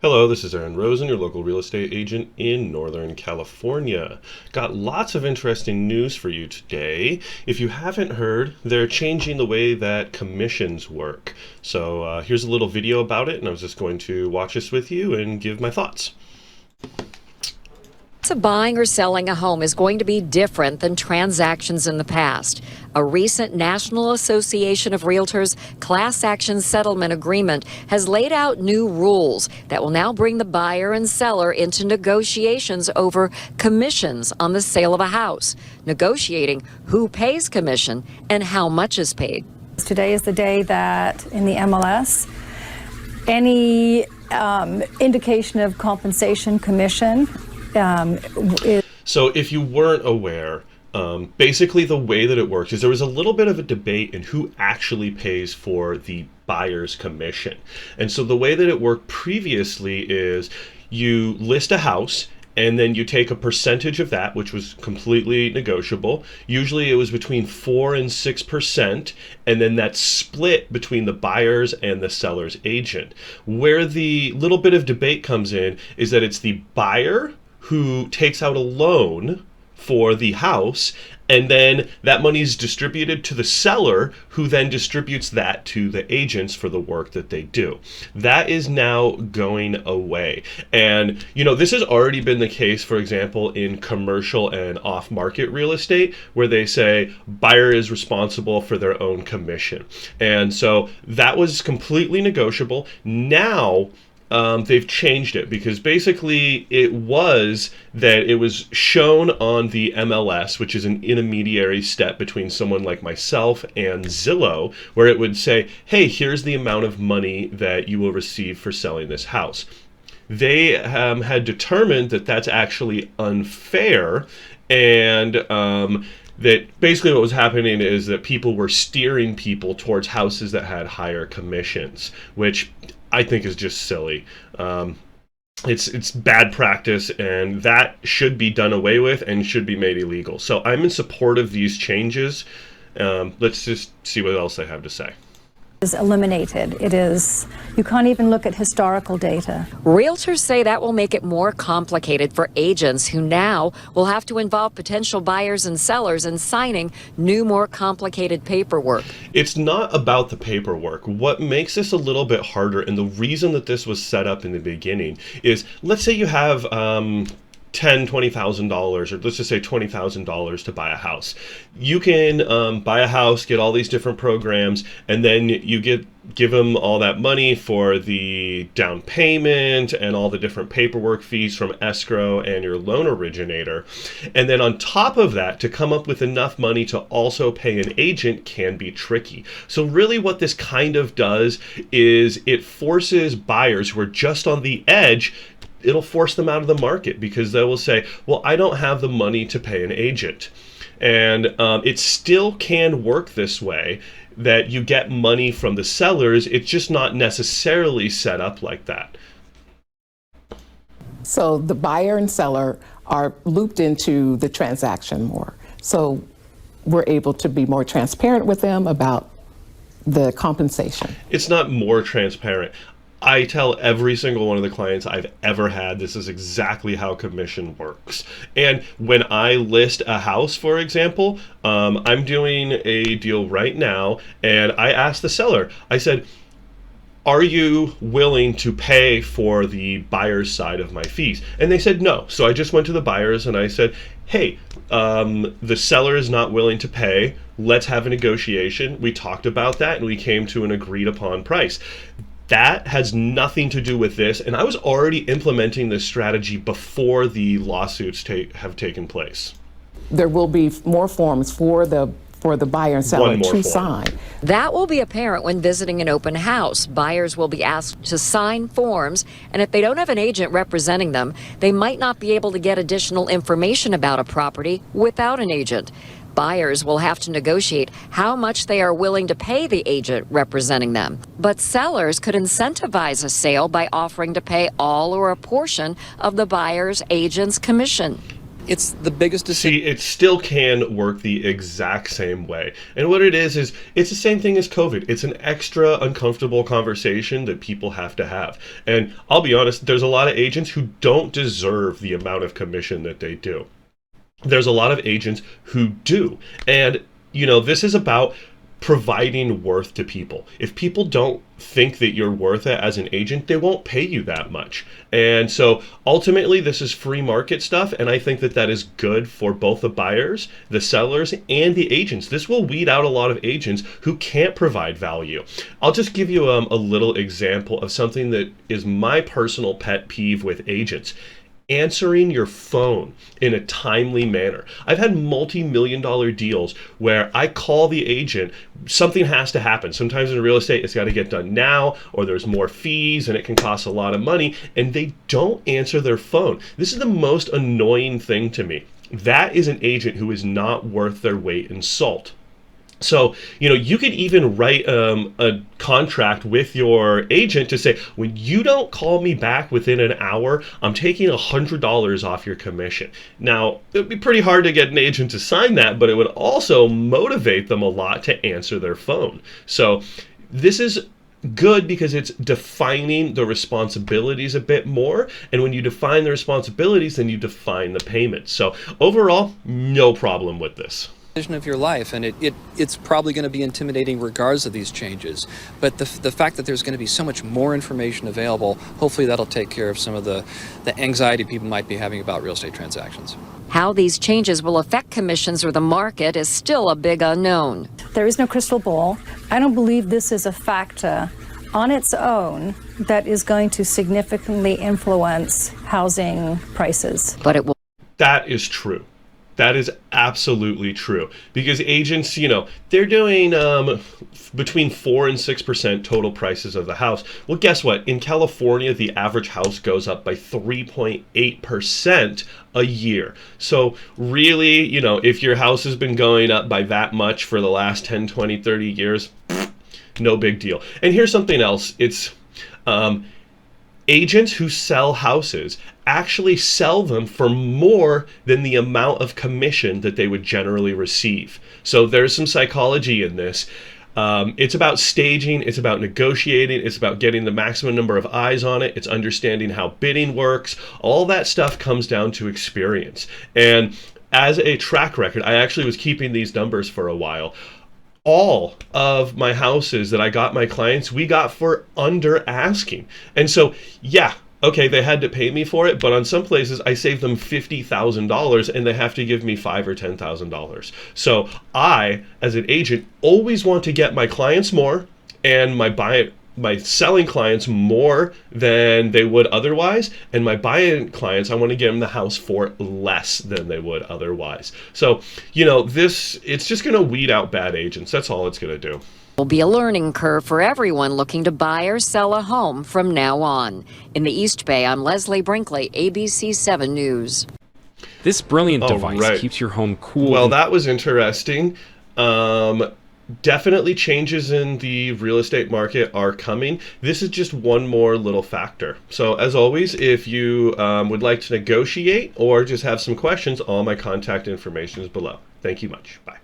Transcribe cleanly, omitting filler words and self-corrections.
Hello, this is Rosen, your local real estate agent in Northern California. Got lots of interesting news for you today. If you haven't heard, they're changing the way that commissions work. So here's a little video about it, and I was just going to watch this with you and give my thoughts. Buying or selling a home is going to be different than transactions in the past. A recent National Association of Realtors class action settlement agreement has laid out new rules that will now bring the buyer and seller into negotiations over commissions on the sale of a house, negotiating who pays commission and how much is paid. Today is the day that in the MLS, any indication of compensation commission So if you weren't aware, basically the way that it works is there was a little bit of a debate in who actually pays for the buyer's commission. And so the way that it worked previously is you list a house and then you take a percentage of that, which was completely negotiable. Usually it was between 4 and 6%, and then that's split between the buyer's and the seller's agent. Where the little bit of debate comes in is that it's the buyer who takes out a loan for the house, and then that money is distributed to the seller, who then distributes that to the agents for the work that they do. That is now going away. And, this has already been the case, for example, in commercial and off-market real estate, where they say buyer is responsible for their own commission. And so that was completely negotiable. Now, they've changed it because basically it was that it was shown on the MLS, which is an intermediary step between someone like myself and Zillow, where it would say, hey, here's the amount of money that you will receive for selling this house. They had determined that that's actually unfair, and that basically what was happening is that people were steering people towards houses that had higher commissions, which I think is just silly. It's bad practice, and that should be done away with and should be made illegal. So I'm in support of these changes. Let's just see what else they have to say. Is eliminated. You can't even look at historical data. Realtors say that will make it more complicated for agents who now will have to involve potential buyers and sellers in signing new, more complicated paperwork. It's not about the paperwork. What makes this a little bit harder, and the reason that this was set up in the beginning, is let's say you have $20,000, or let's just say $20,000 to buy a house. You can buy a house, get all these different programs, and then you give them all that money for the down payment and all the different paperwork fees from escrow and your loan originator. And then on top of that, to come up with enough money to also pay an agent can be tricky. So really what this kind of does is it forces buyers who are just on the edge, it'll force them out of the market because they will say, well, I don't have the money to pay an agent. And it still can work this way, that you get money from the sellers. It's just not necessarily set up like that. So the buyer and seller are looped into the transaction more. So we're able to be more transparent with them about the compensation. It's not more transparent. I tell every single one of the clients I've ever had, this is exactly how commission works. And when I list a house, for example, I'm doing a deal right now, and I asked the seller, I said, are you willing to pay for the buyer's side of my fees? And they said no. So I just went to the buyers and I said, hey, the seller is not willing to pay. Let's have a negotiation. We talked about that and we came to an agreed upon price. That has nothing to do with this, and I was already implementing this strategy before the lawsuits have taken place. There will be more forms for the buyer and seller to sign. That will be apparent when visiting an open house. Buyers will be asked to sign forms, and if they don't have an agent representing them, they might not be able to get additional information about a property without an agent. Buyers will have to negotiate how much they are willing to pay the agent representing them. But sellers could incentivize a sale by offering to pay all or a portion of the buyer's agent's commission. It's the biggest decision. See, it still can work the exact same way. And what it is it's the same thing as COVID. It's an extra uncomfortable conversation that people have to have. And I'll be honest, there's a lot of agents who don't deserve the amount of commission that they do. There's a lot of agents who do. And, this is about providing worth to people. If people don't think that you're worth it as an agent, they won't pay you that much. And so ultimately, this is free market stuff. And I think that is good for both the buyers, the sellers, and the agents. This will weed out a lot of agents who can't provide value. I'll just give you a little example of something that is my personal pet peeve with agents. Answering your phone in a timely manner. I've had multi-million-dollar deals where I call the agent, something has to happen. Sometimes in real estate, it's got to get done now, or there's more fees and it can cost a lot of money, and they don't answer their phone. This is the most annoying thing to me. That is an agent who is not worth their weight in salt. So, you could even write a contract with your agent to say, when you don't call me back within an hour, I'm taking $100 off your commission. Now, it would be pretty hard to get an agent to sign that, but it would also motivate them a lot to answer their phone. So this is good because it's defining the responsibilities a bit more. And when you define the responsibilities, then you define the payments. So overall, no problem with this. Of your life, and it's probably going to be intimidating regardless of these changes, but the fact that there's going to be so much more information available, hopefully that'll take care of some of the anxiety people might be having about real estate transactions. How these changes will affect commissions or the market is still a big unknown. There is no crystal ball. I don't believe this is a factor on its own that is going to significantly influence housing prices. But it will. That is true. That is absolutely true, because agents, they're doing between 4 and 6% total prices of the house. Well, guess what? In California, the average house goes up by 3.8% a year. So really, if your house has been going up by that much for the last 10, 20, 30 years, no big deal. And here's something else. It's agents who sell houses actually sell them for more than the amount of commission that they would generally receive. So there's some psychology in this. It's about staging, it's about negotiating, it's about getting the maximum number of eyes on it, it's understanding how bidding works. All that stuff comes down to experience. And as a track record, I actually was keeping these numbers for a while. All of my houses that I got my clients, we got for under asking. And so, yeah, okay, they had to pay me for it, but on some places I saved them $50,000 and they have to give me $5,000 or $10,000. So I, as an agent, always want to get my clients more and my selling clients more than they would otherwise, and my buying clients, I want to get them the house for less than they would otherwise. So, it's just going to weed out bad agents. That's all it's going to do. Will be a learning curve for everyone looking to buy or sell a home from now on. In the East Bay, I'm Leslie Brinkley, ABC 7 News. This brilliant device keeps your home cool. Well, that was interesting. Definitely changes in the real estate market are coming. This is just one more little factor. So as always, if you would like to negotiate or just have some questions, all my contact information is below. Thank you much. Bye.